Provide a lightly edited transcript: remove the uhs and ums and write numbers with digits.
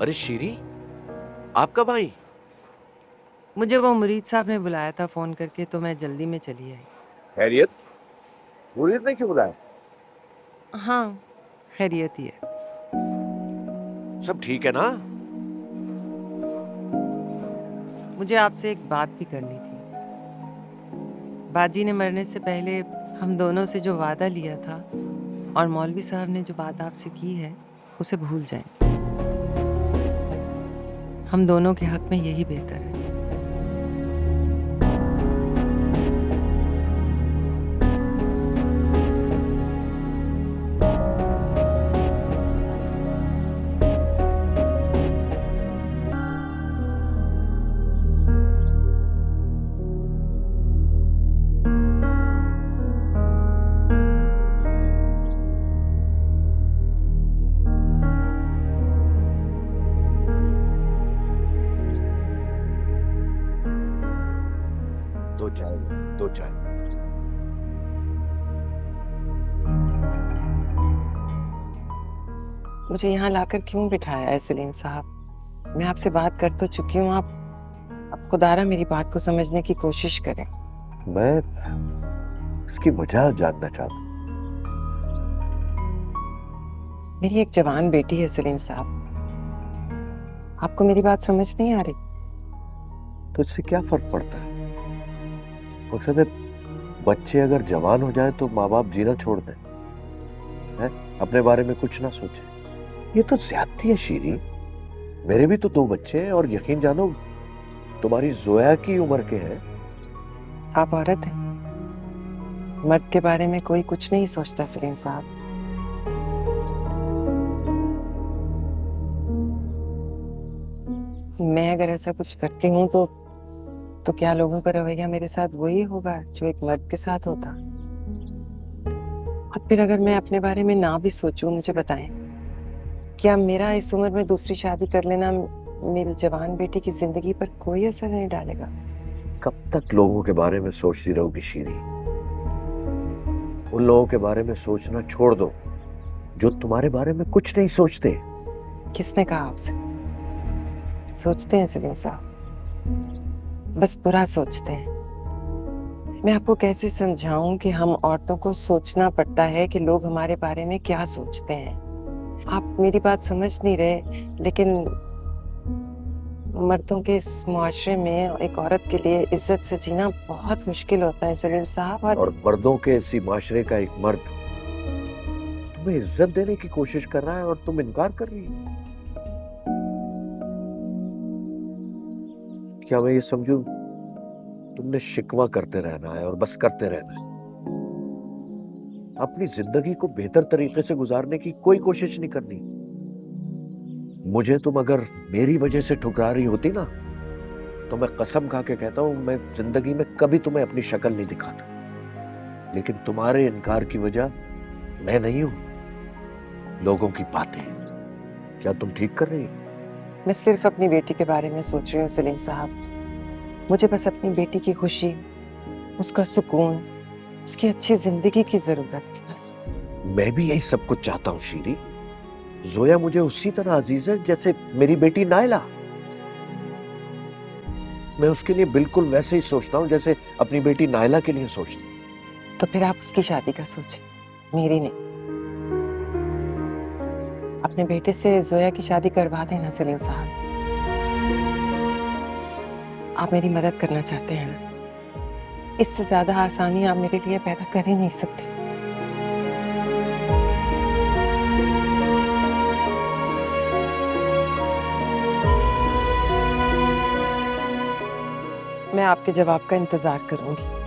अरे शीरी, आप कब आई? मुझे वो मुरीद साहब ने बुलाया था फोन करके, तो मैं जल्दी में चली आई। खैरियत? मुरीद ने क्यों बुलाया? हाँ, खैरियत ही है। सब ठीक है ना? मुझे आपसे एक बात भी करनी थी। बाजी ने मरने से पहले हम दोनों से जो वादा लिया था और मौलवी साहब ने जो बात आपसे की है, उसे भूल जाएं। हम दोनों के हक में यही बेहतर है। दो चाय, दो चाय। मुझे यहाँ लाकर क्यों बिठाया है सलीम साहब? मैं आपसे बात कर तो चुकी हूँ। आप खुदारा मेरी बात को समझने की कोशिश करें। मैं इसकी वजह जानना चाहता हूँ। मेरी एक जवान बेटी है सलीम साहब। आपको मेरी बात समझ नहीं आ रही? तो इससे क्या फर्क पड़ता है? मकसद है, बच्चे अगर जवान हो जाए तो माँ बाप जीना छोड़ दें, हैं? अपने बारे में कुछ ना सोचे। ये तो ज्यादती है शीरी। मेरे भी तो दो बच्चे हैं और यकीन जानो तुम्हारी जोया की उम्र के हैं। आप औरत हैं। मर्द के बारे में कोई कुछ नहीं सोचता सलीम साहब। मैं अगर ऐसा कुछ करती हूँ तो क्या लोगों का रवैया मेरे साथ वही होगा जो एक मर्द के साथ होता? और फिर अगर मैं अपने बारे में ना भी सोचूं, मुझे बताएं, क्या मेरा इस उम्र में दूसरी शादी कर लेना मेरी जवान बेटी की जिंदगी पर कोई असर नहीं डालेगा? कब तक लोगों के बारे में सोचती रहोगी शीरी? उन लोगों के बारे में सोचना छोड़ दो जो तुम्हारे बारे में कुछ नहीं सोचते। किसने कहा आपसे? सोचते हैं सलीम साहब, बस बुरा सोचते हैं। मैं आपको कैसे समझाऊं कि हम औरतों को सोचना पड़ता है कि लोग हमारे बारे में क्या सोचते हैं। आप मेरी बात समझ नहीं रहे, लेकिन मर्दों के इस मुआशरे में एक औरत के लिए इज्जत से जीना बहुत मुश्किल होता है सलीम साहब। और मर्दों के इसी माशरे का एक मर्द तुम्हें इज्जत देने की कोशिश कर रहा है और तुम इनकार कर रही हो। क्या मैं ये समझूं तुमने शिकवा करते रहना है और बस करते रहना है? अपनी जिंदगी को बेहतर तरीके से गुजारने की कोई कोशिश नहीं करनी। मुझे तुम अगर मेरी वजह से ठुकरा रही होती ना, तो मैं कसम खा के कहता हूं मैं जिंदगी में कभी तुम्हें अपनी शक्ल नहीं दिखाता। लेकिन तुम्हारे इनकार की वजह मैं नहीं हूं, लोगों की बातें। क्या तुम ठीक कर रही हो? मैं सिर्फ अपनी बेटी के बारे में सोच रही हूँ सलीम साहब। मुझे बस अपनी बेटी की खुशी, उसका सुकून, उसकी अच्छी जिंदगी की जरूरत है बस। मैं भी यही सब कुछ चाहता हूँ शीरी। जोया मुझे उसी तरह अजीज है जैसे मेरी बेटी नायला। मैं उसके लिए बिल्कुल वैसे ही सोचता हूँ जैसे अपनी बेटी नायला के लिए सोचता हूँ। तो फिर आप उसकी शादी का सोचें, मेरी नहीं। अपने बेटे से जोया की शादी करवा देना सलीम साहब। आप मेरी मदद करना चाहते हैं ना? इससे ज्यादा आसानी आप मेरे लिए पैदा कर ही नहीं सकते। मैं आपके जवाब का इंतजार करूंगी।